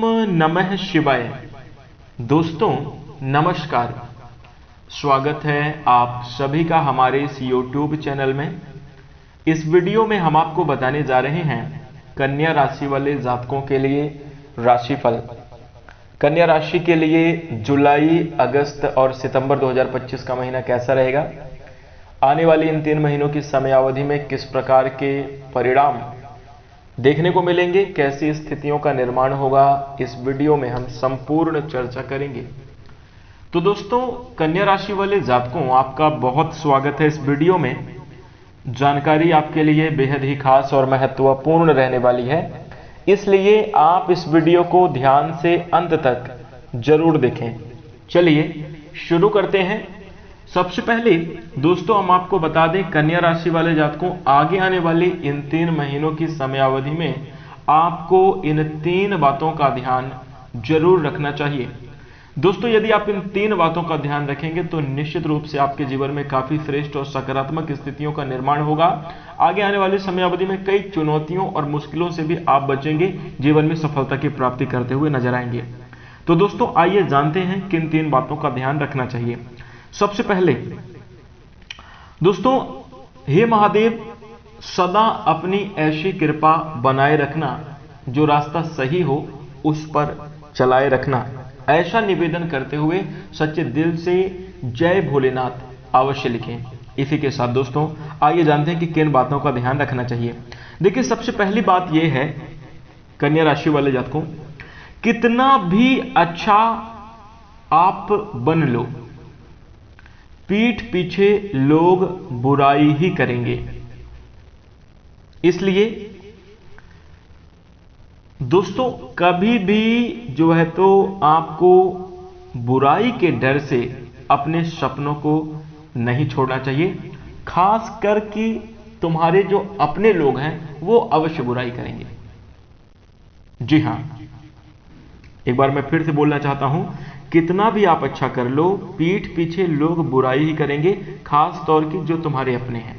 नमः शिवाय। दोस्तों नमस्कार, स्वागत है आप सभी का हमारे इस YouTube चैनल में। इस वीडियो में हम आपको बताने जा रहे हैं कन्या राशि वाले जातकों के लिए राशिफल। कन्या राशि के लिए जुलाई, अगस्त और सितंबर 2025 का महीना कैसा रहेगा, आने वाली इन 3 महीनों की समयावधि में किस प्रकार के परिणाम देखने को मिलेंगे, कैसी स्थितियों का निर्माण होगा, इस वीडियो में हम संपूर्ण चर्चा करेंगे। तो दोस्तों कन्या राशि वाले जातकों, आपका बहुत स्वागत है इस वीडियो में। जानकारी आपके लिए बेहद ही खास और महत्वपूर्ण रहने वाली है, इसलिए आप इस वीडियो को ध्यान से अंत तक जरूर देखें। चलिए शुरू करते हैं। सबसे पहले दोस्तों हम आपको बता दें, कन्या राशि वाले जातकों, आगे आने वाली इन 3 महीनों की समयावधि में आपको इन 3 बातों का ध्यान जरूर रखना चाहिए। दोस्तों यदि आप इन 3 बातों का ध्यान रखेंगे तो निश्चित रूप से आपके जीवन में काफी श्रेष्ठ और सकारात्मक स्थितियों का निर्माण होगा। आगे आने वाली समयावधि में कई चुनौतियों और मुश्किलों से भी आप बचेंगे, जीवन में सफलता की प्राप्ति करते हुए नजर आएंगे। तो दोस्तों आइए जानते हैं किन 3 बातों का ध्यान रखना चाहिए। सबसे पहले दोस्तों, हे महादेव, सदा अपनी ऐसी कृपा बनाए रखना, जो रास्ता सही हो उस पर चलाए रखना, ऐसा निवेदन करते हुए सच्चे दिल से जय भोलेनाथ अवश्य लिखें। इसी के साथ दोस्तों आइए जानते हैं कि किन बातों का ध्यान रखना चाहिए। देखिए सबसे पहली बात यह है, कन्या राशि वाले जातकों, कितना भी अच्छा आप बन लो, पीठ पीछे लोग बुराई ही करेंगे। इसलिए दोस्तों कभी भी जो है तो आपको बुराई के डर से अपने सपनों को नहीं छोड़ना चाहिए। खास कर कि तुम्हारे जो अपने लोग हैं वो अवश्य बुराई करेंगे। जी हां, एक बार मैं फिर से बोलना चाहता हूं, कितना भी आप अच्छा कर लो, पीठ पीछे लोग बुराई ही करेंगे, खास तौर की जो तुम्हारे अपने हैं।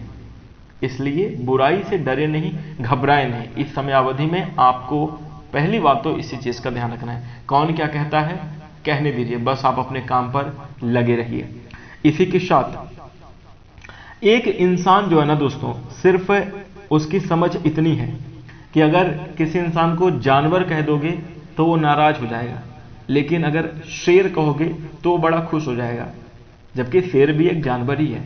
इसलिए बुराई से डरे नहीं, घबराए नहीं। इस समयावधि में आपको पहली बात तो इसी चीज का ध्यान रखना है। कौन क्या कहता है कहने दीजिए, बस आप अपने काम पर लगे रहिए। इसी के साथ एक इंसान जो है ना दोस्तों, सिर्फ उसकी समझ इतनी है कि अगर किसी इंसान को जानवर कह दोगे तो वो नाराज हो जाएगा, लेकिन अगर शेर कहोगे तो वो बड़ा खुश हो जाएगा, जबकि शेर भी एक जानवर ही है।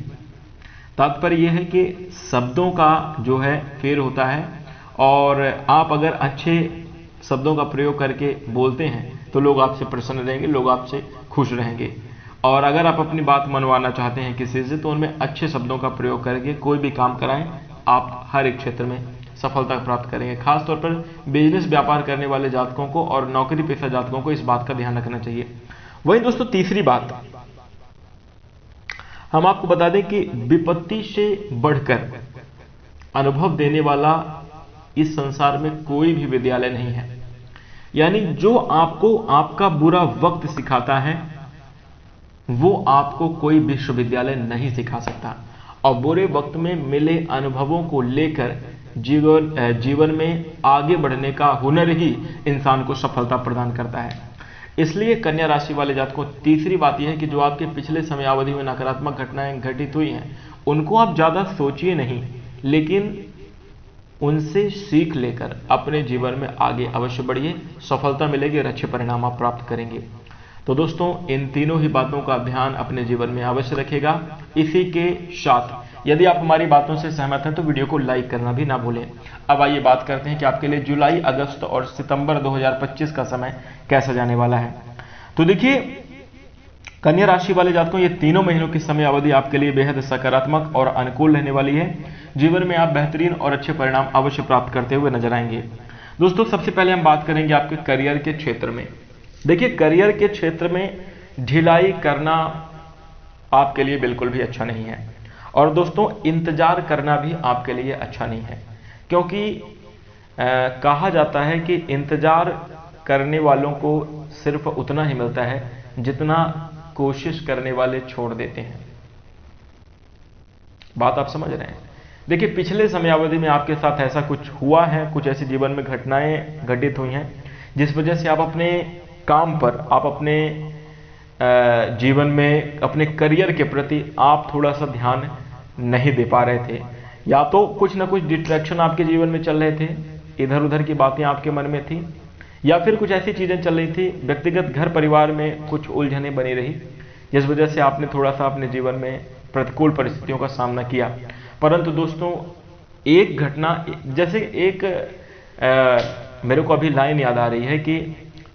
तात्पर्य यह है कि शब्दों का जो है फेर होता है, और आप अगर अच्छे शब्दों का प्रयोग करके बोलते हैं तो लोग आपसे प्रसन्न रहेंगे, लोग आपसे खुश रहेंगे। और अगर आप अपनी बात मनवाना चाहते हैं किसी से, तो उनमें अच्छे शब्दों का प्रयोग करके कोई भी काम कराएं, आप हर एक क्षेत्र में सफलता प्राप्त करेंगे। खासतौर पर बिजनेस व्यापार करने वाले जातकों को और नौकरी पेशा जातकों को इस बात का ध्यान रखना चाहिए। वहीं दोस्तों तीसरी बात हम आपको बता दें कि विपत्ति से बढ़कर अनुभव देने वाला इस संसार में कोई भी विद्यालय नहीं है। यानी जो आपको आपका बुरा वक्त सिखाता है वो आपको कोई विश्वविद्यालय नहीं सिखा सकता। और बुरे वक्त में मिले अनुभवों को लेकर जीवन में आगे बढ़ने का हुनर ही इंसान को सफलता प्रदान करता है। इसलिए कन्या राशि वाले जातकों, तीसरी बात यह है कि जो आपके पिछले समयावधि में नकारात्मक घटनाएं घटित हुई हैं उनको आप ज्यादा सोचिए नहीं, लेकिन उनसे सीख लेकर अपने जीवन में आगे अवश्य बढ़िए। सफलता मिलेगी और अच्छे परिणाम आप प्राप्त करेंगे। तो दोस्तों इन तीनों ही बातों का ध्यान अपने जीवन में अवश्य रखेगा। इसी के साथ यदि आप हमारी बातों से सहमत हैं तो वीडियो को लाइक करना भी ना भूलें। अब आइए बात करते हैं कि आपके लिए जुलाई, अगस्त और सितंबर 2025 का समय कैसा जाने वाला है। तो देखिए कन्या राशि वाले जातकों, ये तीनों महीनों की समय अवधि आपके लिए बेहद सकारात्मक और अनुकूल रहने वाली है। जीवन में आप बेहतरीन और अच्छे परिणाम अवश्य प्राप्त करते हुए नजर आएंगे। दोस्तों सबसे पहले हम बात करेंगे आपके करियर के क्षेत्र में। देखिए करियर के क्षेत्र में ढिलाई करना आपके लिए बिल्कुल भी अच्छा नहीं है, और दोस्तों इंतजार करना भी आपके लिए अच्छा नहीं है, क्योंकि कहा जाता है कि इंतजार करने वालों को सिर्फ उतना ही मिलता है जितना कोशिश करने वाले छोड़ देते हैं। बात आप समझ रहे हैं। देखिए पिछले समयावधि में आपके साथ ऐसा कुछ हुआ है, कुछ ऐसी जीवन में घटनाएं घटित हुई हैं जिस वजह से आप अपने काम पर, आप अपने जीवन में, अपने करियर के प्रति आप थोड़ा सा ध्यान नहीं दे पा रहे थे। या तो कुछ ना कुछ डिस्ट्रैक्शन आपके जीवन में चल रहे थे, इधर उधर की बातें आपके मन में थी, या फिर कुछ ऐसी चीजें चल रही थी, व्यक्तिगत घर परिवार में कुछ उलझनें बनी रही, जिस वजह से आपने थोड़ा सा अपने जीवन में प्रतिकूल परिस्थितियों का सामना किया। परंतु दोस्तों, एक घटना, जैसे एक मेरे को अभी लाइन याद आ रही है कि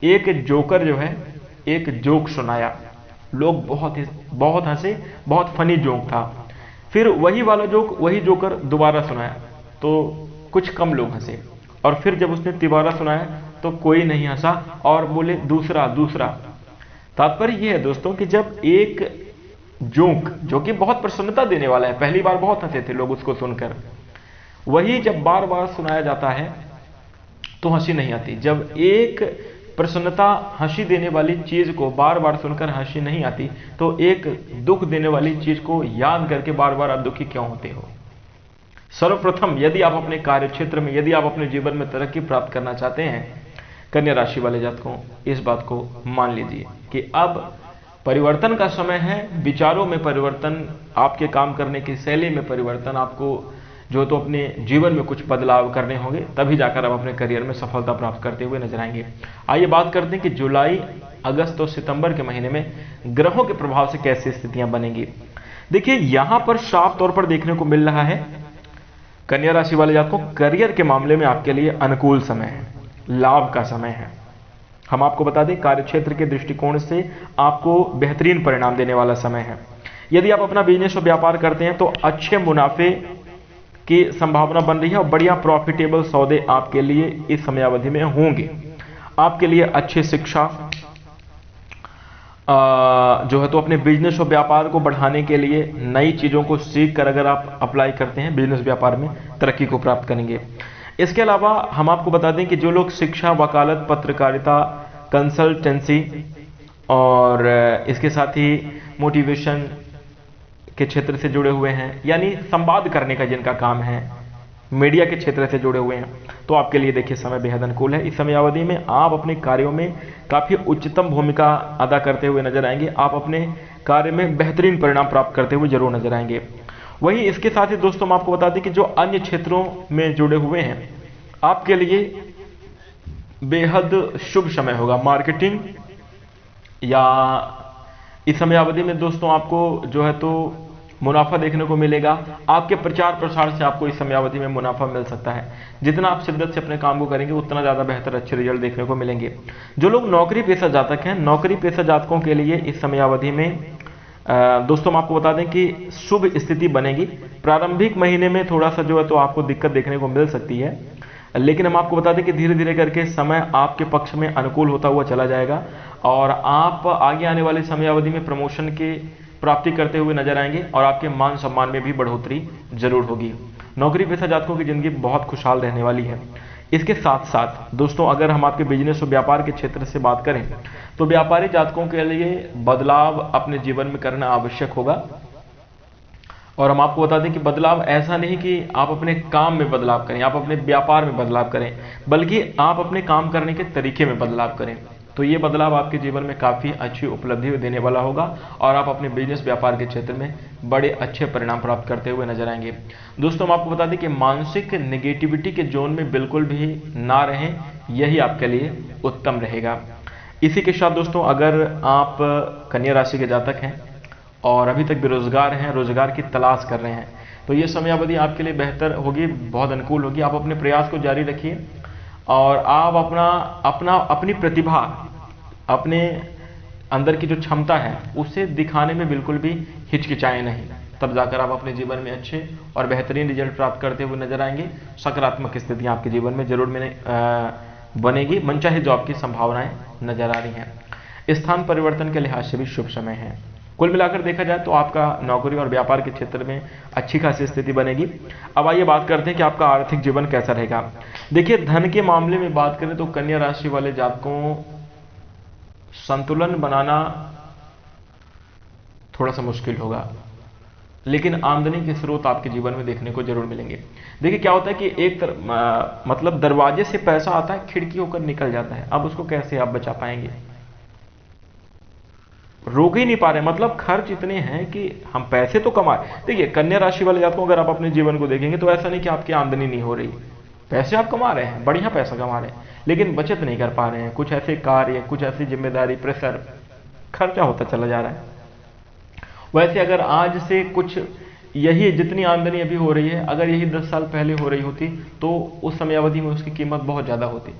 एक जोकर जो है एक जोक सुनाया, लोग बहुत हंसे, बहुत फनी जोक था। फिर वही वाला जोक वही जोकर दोबारा सुनाया तो कुछ कम लोग हंसे, और फिर जब उसने तिबारा सुनाया तो कोई नहीं हंसा और बोले दूसरा दूसरा। तात्पर्य यह है दोस्तों कि जब एक जोक जो कि बहुत प्रसन्नता देने वाला है, पहली बार बहुत हंसे थे लोग उसको सुनकर, वही जब बार बार सुनाया जाता है तो हंसी नहीं आती। जब एक प्रसन्नता, हंसी देने वाली चीज को बार बार सुनकर हंसी नहीं आती, तो एक दुख देने वाली चीज को याद करके बार बार आप दुखी क्यों होते हो? सर्वप्रथम यदि आप अपने कार्य क्षेत्र में, यदि आप अपने जीवन में तरक्की प्राप्त करना चाहते हैं, कन्या राशि वाले जातकों, इस बात को मान लीजिए कि अब परिवर्तन का समय है। विचारों में परिवर्तन, आपके काम करने की शैली में परिवर्तन, आपको जो तो अपने जीवन में कुछ बदलाव करने होंगे, तभी जाकर आप अपने करियर में सफलता प्राप्त करते हुए नजर आएंगे। आइए बात करते हैं कि जुलाई, अगस्त और सितंबर के महीने में ग्रहों के प्रभाव से कैसी स्थितियां बनेंगी। देखिए, यहां पर साफ तौर पर देखने को मिल रहा है कन्या राशि वाले जातकों, करियर के मामले में आपके लिए अनुकूल समय है, लाभ का समय है। हम आपको बता दें, कार्य क्षेत्र के दृष्टिकोण से आपको बेहतरीन परिणाम देने वाला समय है। यदि आप अपना बिजनेस और व्यापार करते हैं तो अच्छे मुनाफे की संभावना बन रही है और बढ़िया प्रॉफिटेबल सौदे आपके लिए इस समयावधि में होंगे। आपके लिए अच्छी शिक्षा जो है तो अपने बिजनेस और व्यापार को बढ़ाने के लिए नई चीजों को सीख कर अगर आप अप्लाई करते हैं बिजनेस व्यापार में, तरक्की को प्राप्त करेंगे। इसके अलावा हम आपको बता दें कि जो लोग शिक्षा, वकालत, पत्रकारिता, कंसल्टेंसी और इसके साथ ही मोटिवेशन के क्षेत्र से जुड़े हुए हैं, यानी संवाद करने का जिनका काम है, मीडिया के क्षेत्र से जुड़े हुए हैं, तो आपके लिए देखिए समय बेहद अनुकूल है। इस समयावधि में आप अपने कार्यों में काफी उच्चतम भूमिका अदा करते हुए नजर आएंगे। आप अपने कार्य में बेहतरीन परिणाम प्राप्त करते हुए जरूर नजर आएंगे। वहीं इसके साथ ही दोस्तों, हम आपको बता दें कि जो अन्य क्षेत्रों में जुड़े हुए हैं, आपके लिए बेहद शुभ समय होगा। मार्केटिंग या इस समयावधि में दोस्तों आपको जो है तो मुनाफा देखने को मिलेगा। आपके प्रचार प्रसार से आपको इस समयावधि में मुनाफा मिल सकता है। जितना आप शिद्दत से अपने काम को करेंगे उतना ज्यादा बेहतर अच्छे रिजल्ट देखने को मिलेंगे। जो लोग नौकरी पेशा जातक हैं, नौकरी पेशा जातकों के लिए इस समयावधि में दोस्तों हम आपको बता दें कि शुभ स्थिति बनेगी। प्रारंभिक महीने में थोड़ा सा जो है तो आपको दिक्कत देखने को मिल सकती है, लेकिन हम आपको बता दें कि धीरे धीरे करके समय आपके पक्ष में अनुकूल होता हुआ चला जाएगा और आप आगे आने वाले समयावधि में प्रमोशन की प्राप्ति करते हुए नजर आएंगे और आपके मान सम्मान में भी बढ़ोतरी जरूर होगी। नौकरी पेशा जातकों की जिंदगी बहुत खुशहाल रहने वाली है। इसके साथ साथ दोस्तों, अगर हम आपके बिजनेस और व्यापार के क्षेत्र से बात करें तो व्यापारी जातकों के लिए बदलाव अपने जीवन में करना आवश्यक होगा। और हम आपको बता दें कि बदलाव ऐसा नहीं कि आप अपने काम में बदलाव करें, आप अपने व्यापार में बदलाव करें, बल्कि आप अपने काम करने के तरीके में बदलाव करें। तो ये बदलाव आपके जीवन में काफी अच्छी उपलब्धि देने वाला होगा और आप अपने बिजनेस व्यापार के क्षेत्र में बड़े अच्छे परिणाम प्राप्त करते हुए नजर आएंगे। दोस्तों, हम आपको बता दें कि मानसिक नेगेटिविटी के जोन में बिल्कुल भी ना रहें, यही आपके लिए उत्तम रहेगा। इसी के साथ दोस्तों, अगर आप कन्या राशि के जातक हैं और अभी तक बेरोजगार हैं, रोजगार की तलाश कर रहे हैं, तो ये समयावधि आपके लिए बेहतर होगी, बहुत अनुकूल होगी। आप अपने प्रयास को जारी रखिए और आप अपनी प्रतिभा, अपने अंदर की जो क्षमता है उसे दिखाने में बिल्कुल भी हिचकिचाएं नहीं, तब जाकर आप अपने जीवन में अच्छे और बेहतरीन रिजल्ट प्राप्त करते हुए नजर आएंगे। सकारात्मक स्थितियां आपके जीवन में जरूर बनेगी। मनचाहे जॉब की संभावनाएं नजर आ रही हैं। स्थान परिवर्तन के लिहाज से भी शुभ समय है। कुल मिलाकर देखा जाए तो आपका नौकरी और व्यापार के क्षेत्र में अच्छी खासी स्थिति बनेगी। अब आइए बात करते हैं कि आपका आर्थिक जीवन कैसा रहेगा। देखिए, धन के मामले में बात करें तो कन्या राशि वाले जातकों संतुलन बनाना थोड़ा सा मुश्किल होगा। लेकिन आमदनी के स्रोत आपके जीवन में देखने को जरूर मिलेंगे। देखिए क्या होता है कि मतलब दरवाजे से पैसा आता है, खिड़की होकर निकल जाता है, अब उसको कैसे आप बचा पाएंगे? रोक ही नहीं पा रहे, मतलब खर्च इतने हैं कि हम पैसे तो कमाए। देखिए कन्या राशि वाले जातकों अगर आप अपने जीवन को देखेंगे तो ऐसा नहीं कि आपकी आमदनी नहीं हो रही, पैसे आप कमा रहे हैं, बढ़िया पैसा कमा रहे हैं, लेकिन बचत नहीं कर पा रहे हैं। कुछ ऐसे कार्य, कुछ ऐसी जिम्मेदारी, प्रेशर, खर्चा होता चला जा रहा है। वैसे अगर आज से कुछ यही जितनी आमदनी अभी हो रही है, अगर यही 10 साल पहले हो रही होती तो उस समयावधि में उसकी कीमत बहुत ज्यादा होती।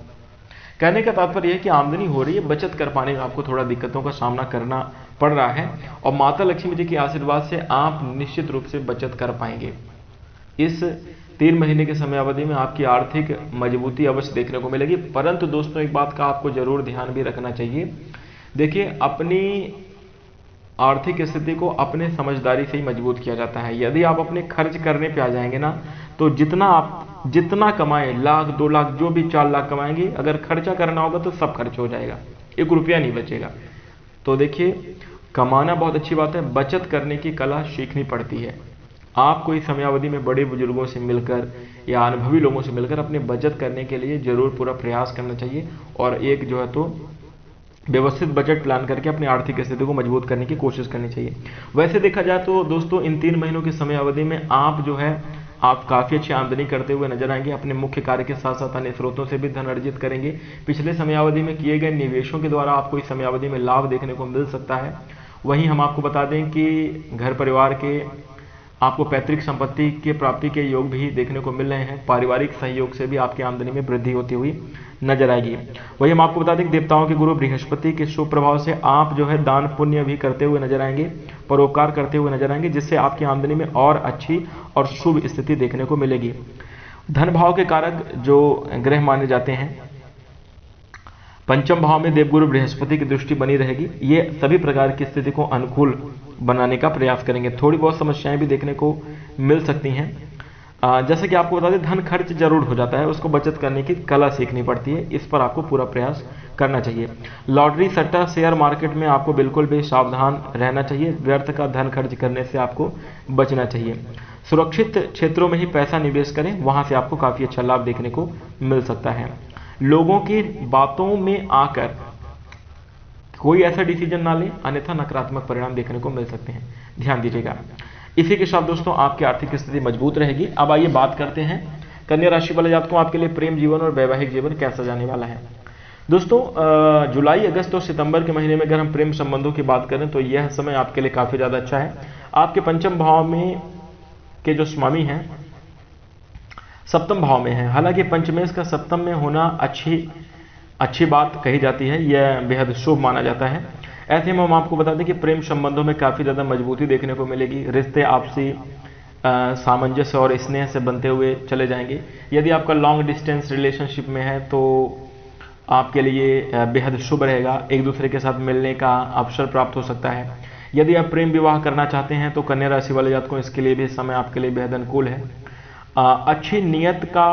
कहने का तात्पर्य यह कि आमदनी हो रही है, बचत कर पाने में आपको थोड़ा दिक्कतों का सामना करना पड़ रहा है, और माता लक्ष्मी जी के आशीर्वाद से आप निश्चित रूप से बचत कर पाएंगे। इस 3 महीने के समयावधि में आपकी आर्थिक मजबूती अवश्य देखने को मिलेगी। परंतु दोस्तों एक बात का आपको जरूर ध्यान भी रखना चाहिए। देखिए अपनी आर्थिक स्थिति को अपने समझदारी से ही मजबूत किया जाता है। यदि आप अपने खर्च करने पे आ जाएंगे ना, तो जितना कमाएं, लाख 2 लाख जो भी 4 लाख कमाएंगे, अगर खर्चा करना होगा तो सब खर्च हो जाएगा, 1 रुपया नहीं बचेगा। तो देखिए कमाना बहुत अच्छी बात है, बचत करने की कला सीखनी पड़ती है। आपको इस समयावधि में बड़े बुजुर्गों से मिलकर या अनुभवी लोगों से मिलकर अपने बचत करने के लिए जरूर पूरा प्रयास करना चाहिए, और एक जो है तो व्यवस्थित बजट प्लान करके अपनी आर्थिक स्थिति को मजबूत करने की कोशिश करनी चाहिए। वैसे देखा जाए तो दोस्तों इन 3 महीनों की समय अवधि में आप जो है आप काफी अच्छी आमदनी करते हुए नजर आएंगे। अपने मुख्य कार्य के साथ साथ अन्य स्रोतों से भी धन अर्जित करेंगे। पिछले समयावधि में किए गए निवेशों के द्वारा आपको इस समयावधि में लाभ देखने को मिल सकता है। वहीं हम आपको बता दें कि घर परिवार के आपको पैतृक संपत्ति की प्राप्ति के योग भी देखने को मिल रहे हैं। पारिवारिक सहयोग से भी आपकी आमदनी में वृद्धि होती हुई नजर आएगी। वही हम आपको बता दें कि देवताओं के गुरु बृहस्पति के शुभ प्रभाव से आप जो है दान पुण्य भी करते हुए नजर आएंगे, परोपकार करते हुए नजर आएंगे, जिससे आपकी आमदनी में और अच्छी और शुभ स्थिति देखने को मिलेगी। धन भाव के कारक जो ग्रह माने जाते हैं, पंचम भाव में देवगुरु बृहस्पति की दृष्टि बनी रहेगी। ये सभी प्रकार की स्थिति को अनुकूल बनाने का प्रयास करेंगे। थोड़ी बहुत समस्याएं भी देखने को मिल सकती हैं। जैसे कि आपको बता दें धन खर्च जरूर हो जाता है, उसको बचत करने की कला सीखनी पड़ती है, इस पर आपको पूरा प्रयास करना चाहिए। लॉटरी, सट्टा, शेयर मार्केट में आपको बिल्कुल भी सावधान रहना चाहिए। व्यर्थ का धन खर्च करने से आपको बचना चाहिए। सुरक्षित क्षेत्रों में ही पैसा निवेश करें, वहां से आपको काफी अच्छा लाभ देखने को मिल सकता है। लोगों की बातों में आकर कोई ऐसा डिसीजन ना लें, अन्यथा नकारात्मक परिणाम देखने को मिल सकते हैं, ध्यान दीजिएगा। इसी के साथ दोस्तों आपकी आर्थिक स्थिति मजबूत रहेगी। अब आइए बात करते हैं कन्या राशि वाले जातकों आपके लिए प्रेम जीवन और वैवाहिक जीवन कैसा जाने वाला है। दोस्तों जुलाई, अगस्त और सितंबर के महीने में अगर हम प्रेम संबंधों की बात करें तो यह समय आपके लिए काफी ज्यादा अच्छा है। आपके पंचम भाव में के जो स्वामी हैं सप्तम भाव में है। हालांकि पंचमेश का सप्तम में होना अच्छी बात कही जाती है, यह बेहद शुभ माना जाता है। ऐसे में हम आपको बता दें कि प्रेम संबंधों में काफी ज्यादा मजबूती देखने को मिलेगी। रिश्ते आपसी सामंजस्य और स्नेह से बनते हुए चले जाएंगे। यदि आपका लॉन्ग डिस्टेंस रिलेशनशिप में है तो आपके लिए बेहद शुभ रहेगा, एक दूसरे के साथ मिलने का अवसर प्राप्त हो सकता है। यदि आप प्रेम विवाह करना चाहते हैं तो कन्या राशि वाले जातकों इसके लिए भी समय आपके लिए बेहद अनुकूल है। अच्छी नियत का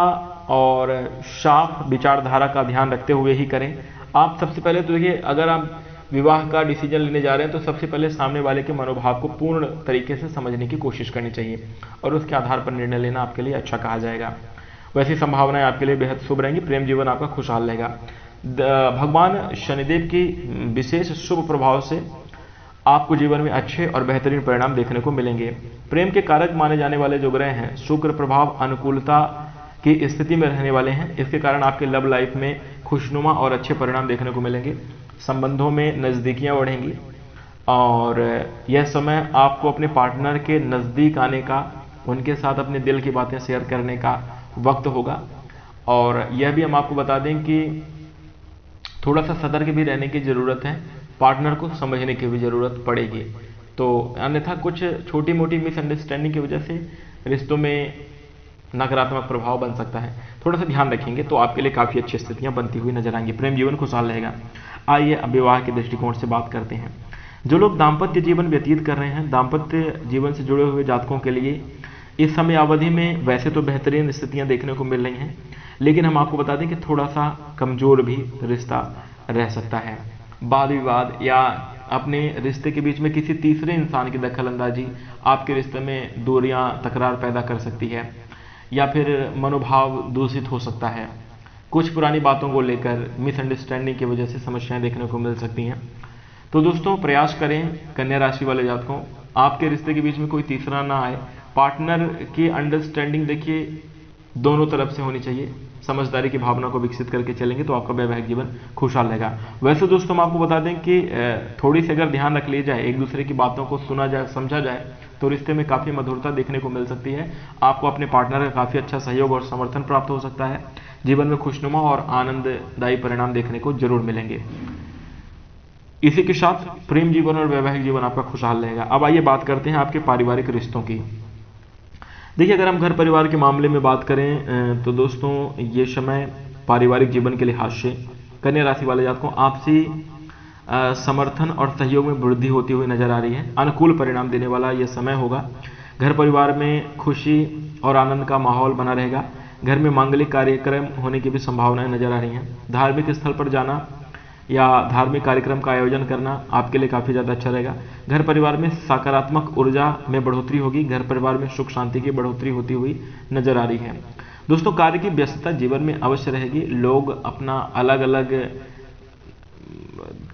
और साफ विचारधारा का ध्यान रखते हुए ही करें। आप सबसे पहले तो देखिए अगर आप विवाह का डिसीजन लेने जा रहे हैं तो सबसे पहले सामने वाले के मनोभाव को पूर्ण तरीके से समझने की कोशिश करनी चाहिए और उसके आधार पर निर्णय लेना आपके लिए अच्छा कहा जाएगा। वैसी संभावनाएं आपके लिए बेहद शुभ रहेंगी। प्रेम जीवन आपका खुशहाल रहेगा। भगवान शनिदेव की विशेष शुभ प्रभाव से आपको जीवन में अच्छे और बेहतरीन परिणाम देखने को मिलेंगे। प्रेम के कारक माने जाने वाले जो ग्रह हैं शुक्र प्रभाव अनुकूलता की स्थिति में रहने वाले हैं। इसके कारण आपके लव लाइफ में खुशनुमा और अच्छे परिणाम देखने को मिलेंगे। संबंधों में नजदीकियां बढ़ेंगी और यह समय आपको अपने पार्टनर के नजदीक आने का, उनके साथ अपने दिल की बातें शेयर करने का वक्त होगा। और यह भी हम आपको बता दें कि थोड़ा सा सतर्क भी रहने की जरूरत है, पार्टनर को समझने की भी जरूरत पड़ेगी। तो अन्यथा कुछ छोटी मोटी मिसअंडरस्टैंडिंग की वजह से रिश्तों में नकारात्मक प्रभाव बन सकता है। थोड़ा सा ध्यान रखेंगे तो आपके लिए काफी अच्छी स्थितियां बनती हुई नजर आएंगी। प्रेम जीवन खुशहाल रहेगा। आइए अब विवाह के दृष्टिकोण से बात करते हैं। जो लोग दाम्पत्य जीवन व्यतीत कर रहे हैं, दाम्पत्य जीवन से जुड़े हुए जातकों के लिए इस समय अवधि में वैसे तो बेहतरीन स्थितियां देखने को मिल रही हैं, लेकिन हम आपको बता दें कि थोड़ा सा कमजोर भी रिश्ता रह सकता है। वाद विवाद या अपने रिश्ते के बीच में किसी तीसरे इंसान की दखलंदाजी आपके रिश्ते में दूरियां, तकरार पैदा कर सकती है, या फिर मनोभाव दूषित हो सकता है। कुछ पुरानी बातों को लेकर मिसअंडरस्टैंडिंग की वजह से समस्याएं देखने को मिल सकती हैं। तो दोस्तों प्रयास करें कन्या राशि वाले जातकों, आपके रिश्ते के बीच में कोई तीसरा ना आए। पार्टनर की अंडरस्टैंडिंग देखिए दोनों तरफ से होनी चाहिए। समझदारी की भावना को विकसित करके चलेंगे तो आपका वैवाहिक जीवन खुशहाल रहेगा। वैसे दोस्तों हम आपको बता दें कि थोड़ी सी अगर ध्यान रख लिया जाए, एक दूसरे की बातों को सुना जाए, समझा जाए, तो रिश्ते में काफी मधुरता देखने को मिल सकती है। आपको अपने पार्टनर का काफी अच्छा सहयोग और समर्थन प्राप्त हो सकता है। जीवन में खुशनुमा और आनंददायी परिणाम देखने को जरूर मिलेंगे। इसी के साथ प्रेम जीवन और वैवाहिक जीवन आपका खुशहाल रहेगा। अब आइए बात करते हैं आपके पारिवारिक रिश्तों की। देखिए अगर हम घर परिवार के मामले में बात करें तो दोस्तों ये समय पारिवारिक जीवन के लिहाज से कन्या राशि वाले जातकों आपसी समर्थन और सहयोग में वृद्धि होती हुई नजर आ रही है। अनुकूल परिणाम देने वाला यह समय होगा। घर परिवार में खुशी और आनंद का माहौल बना रहेगा। घर में मांगलिक कार्यक्रम होने की भी संभावनाएं नजर आ रही हैं। धार्मिक स्थल पर जाना या धार्मिक कार्यक्रम का आयोजन करना आपके लिए काफी ज्यादा अच्छा रहेगा। घर परिवार में सकारात्मक ऊर्जा में बढ़ोतरी होगी। घर परिवार में सुख शांति की बढ़ोतरी होती हुई नजर आ रही है। दोस्तों कार्य की व्यस्तता जीवन में अवश्य रहेगी। लोग अपना अलग अलग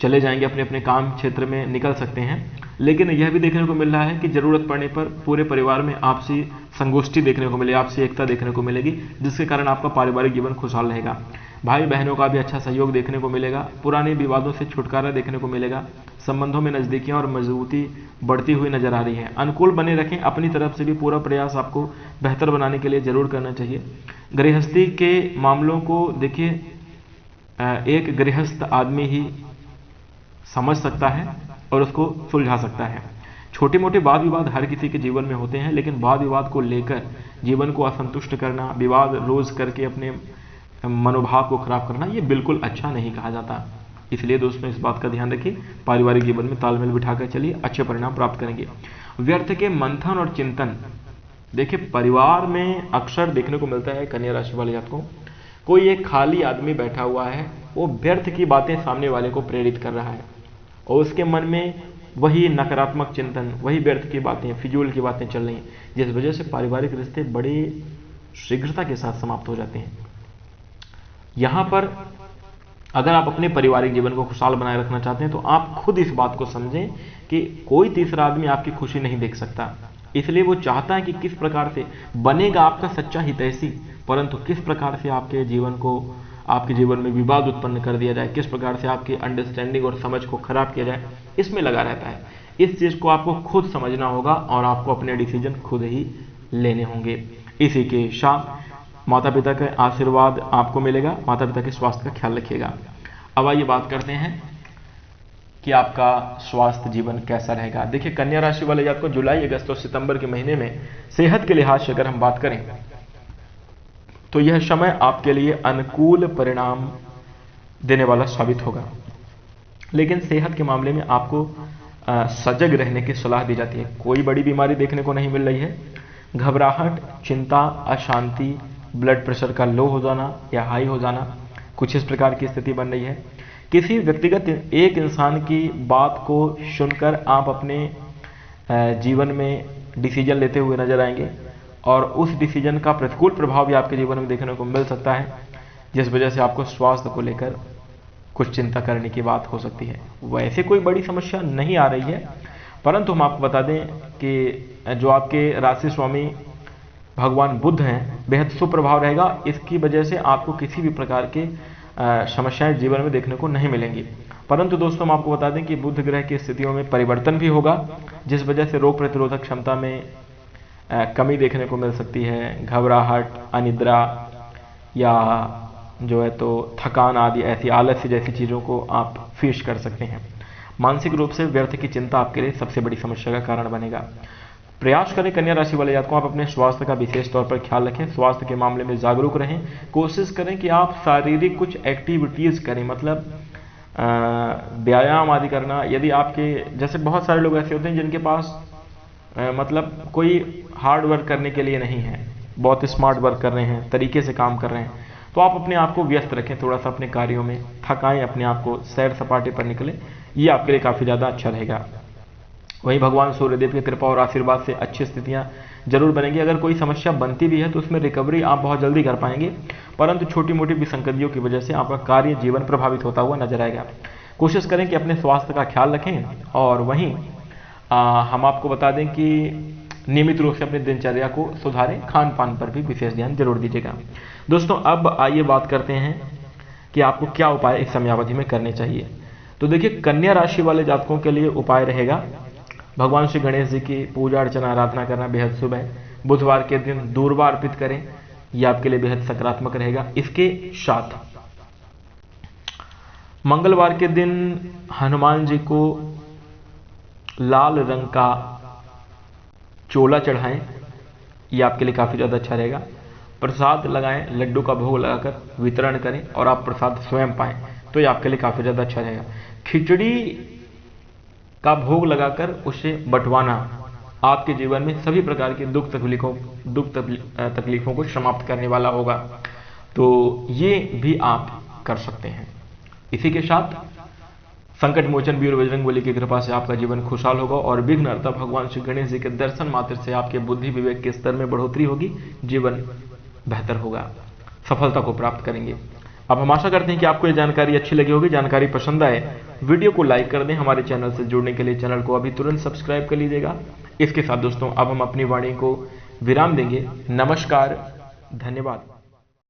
चले जाएंगे, अपने अपने काम क्षेत्र में निकल सकते हैं, लेकिन यह भी देखने को मिल रहा है कि जरूरत पड़ने पर पूरे परिवार में आपसी संगोष्ठी देखने को मिलेगी, आपसी एकता देखने को मिलेगी, जिसके कारण आपका पारिवारिक जीवन खुशहाल रहेगा। भाई बहनों का भी अच्छा सहयोग देखने को मिलेगा। पुराने विवादों से छुटकारा देखने को मिलेगा। संबंधों में नजदीकियां और मजबूती बढ़ती हुई नजर आ रही है। अनुकूल बने रखें। अपनी तरफ से भी पूरा प्रयास आपको बेहतर बनाने के लिए जरूर करना चाहिए। गृहस्थी के मामलों को देखिए एक गृहस्थ आदमी ही समझ सकता है और उसको सुलझा सकता है। छोटे मोटे वाद विवाद हर किसी के जीवन में होते हैं, लेकिन वाद विवाद को लेकर जीवन को असंतुष्ट करना, विवाद रोज करके अपने मनोभाव को खराब करना, ये बिल्कुल अच्छा नहीं कहा जाता। इसलिए दोस्तों इस बात का ध्यान रखिए। पारिवारिक जीवन में तालमेल बिठाकर चलिए, अच्छे परिणाम प्राप्त करेंगे। व्यर्थ के मंथन और चिंतन, देखिए परिवार में अक्सर देखने को मिलता है कन्या राशि वाले जातकों, कोई एक खाली आदमी बैठा हुआ है, वो व्यर्थ की बातें सामने वाले को प्रेरित कर रहा है और उसके मन में वही नकारात्मक चिंतन, वही व्यर्थ की बातें, फिजूल की बातें चल रही हैं, जिस वजह से पारिवारिक रिश्ते बड़े शीघ्रता के साथ समाप्त हो जाते हैं। यहां पर अगर आप अपने पारिवारिक जीवन को खुशहाल बनाए रखना चाहते हैं तो आप खुद इस बात को समझें कि कोई तीसरा आदमी आपकी खुशी नहीं देख सकता। इसलिए वो चाहता है कि किस प्रकार से बनेगा आपका सच्चा हितैषी, परंतु किस प्रकार से आपके जीवन में विवाद उत्पन्न कर दिया जाए, किस प्रकार से आपकी अंडरस्टैंडिंग और समझ को खराब किया जाए, इसमें लगा रहता है। इस चीज को आपको खुद समझना होगा और आपको अपने डिसीजन खुद ही लेने होंगे। इसी के साथ माता पिता का आशीर्वाद आपको मिलेगा। माता पिता के स्वास्थ्य का ख्याल रखिएगा। अब आइए बात करते हैं कि आपका स्वास्थ्य जीवन कैसा रहेगा। देखिए कन्या राशि वाले जातकों को जुलाई, अगस्त और सितंबर के महीने में सेहत के लिहाज से अगर हम बात करें तो यह समय आपके लिए अनुकूल परिणाम देने वाला साबित होगा, लेकिन सेहत के मामले में आपको सजग रहने की सलाह दी जाती है। कोई बड़ी बीमारी देखने को नहीं मिल रही है। घबराहट, चिंता, अशांति, ब्लड प्रेशर का लो हो जाना या हाई हो जाना, कुछ इस प्रकार की स्थिति बन रही है। किसी व्यक्तिगत एक इंसान की बात को सुनकर आप अपने जीवन में डिसीजन लेते हुए नजर आएंगे और उस डिसीजन का प्रतिकूल प्रभाव भी आपके जीवन में देखने को मिल सकता है, जिस वजह से आपको स्वास्थ्य को लेकर कुछ चिंता करने की बात हो सकती है। वैसे कोई बड़ी समस्या नहीं आ रही है, परंतु हम आपको बता दें कि जो आपके राशि स्वामी भगवान बुध हैं, बेहद सुप्रभाव रहेगा। इसकी वजह से आपको किसी भी प्रकार के समस्याएं जीवन में देखने को नहीं मिलेंगी। परंतु दोस्तों हम आपको बता दें कि बुध ग्रह की स्थितियों में परिवर्तन भी होगा, जिस वजह से रोग प्रतिरोधक क्षमता में कमी देखने को मिल सकती है। घबराहट, अनिद्रा या जो है तो थकान आदि ऐसी आलस्य जैसी चीज़ों को आप फेस कर सकते हैं। मानसिक रूप से व्यर्थ की चिंता आपके लिए सबसे बड़ी समस्या का कारण बनेगा। प्रयास करें कन्या राशि वाले जातकों, आप अपने स्वास्थ्य का विशेष तौर पर ख्याल रखें। स्वास्थ्य के मामले में जागरूक रहें। कोशिश करें कि आप शारीरिक कुछ एक्टिविटीज़ करें, मतलब व्यायाम आदि करना। यदि आपके जैसे बहुत सारे लोग ऐसे होते हैं जिनके पास मतलब कोई हार्ड वर्क करने के लिए नहीं है, बहुत स्मार्ट वर्क कर रहे हैं, तरीके से काम कर रहे हैं, तो आप अपने आप को व्यस्त रखें, थोड़ा सा अपने कार्यों में, थकाएं अपने आप को, सैर सपाटे पर निकलें, ये आपके लिए काफ़ी ज़्यादा अच्छा रहेगा। वहीं भगवान सूर्यदेव की कृपा और आशीर्वाद से अच्छी स्थितियां जरूर बनेंगी। अगर कोई समस्या बनती भी है तो उसमें रिकवरी आप बहुत जल्दी कर पाएंगे, परंतु छोटी मोटी विसंगतियों की वजह से आपका कार्य जीवन प्रभावित होता हुआ नजर आएगा। कोशिश करें कि अपने स्वास्थ्य का ख्याल रखें। और वहीं हम आपको बता दें कि नियमित रूप से अपनी दिनचर्या को सुधारें, खान पान पर भी विशेष ध्यान जरूर दीजिएगा। दोस्तों अब आइए बात करते हैं कि आपको क्या उपाय इस समयावधि में करने चाहिए। तो देखिए, कन्या राशि वाले जातकों के लिए उपाय रहेगा भगवान श्री गणेश जी की पूजा अर्चना आराधना करना बेहद शुभ है। बुधवार के दिन दूर्वा अर्पित करें, यह आपके लिए बेहद सकारात्मक रहेगा। इसके साथ मंगलवार के दिन हनुमान जी को लाल रंग का चोला चढ़ाएं, यह आपके लिए काफी ज्यादा अच्छा रहेगा। प्रसाद लगाएं, लड्डू का भोग लगाकर वितरण करें और आप प्रसाद स्वयं पाएं, तो यह आपके लिए काफी ज्यादा अच्छा रहेगा। खिचड़ी का भोग लगाकर उसे बंटवाना आपके जीवन में सभी प्रकार की दुख तकलीफों को समाप्त करने वाला होगा, तो ये भी आप कर सकते हैं। इसी के साथ संकट मोचन वीर बजरंगबली की कृपा से आपका जीवन खुशहाल होगा और विघ्नहर्ता भगवान श्री गणेश जी के दर्शन मात्र से आपके बुद्धि विवेक के स्तर में बढ़ोतरी होगी, जीवन बेहतर होगा, सफलता को प्राप्त करेंगे। अब हम आशा करते हैं कि आपको ये जानकारी अच्छी लगी होगी। जानकारी पसंद आए वीडियो को लाइक कर दें। हमारे चैनल से जुड़ने के लिए चैनल को अभी तुरंत सब्सक्राइब कर लीजिएगा। इसके साथ दोस्तों अब हम अपनी वाणी को विराम देंगे। नमस्कार, धन्यवाद।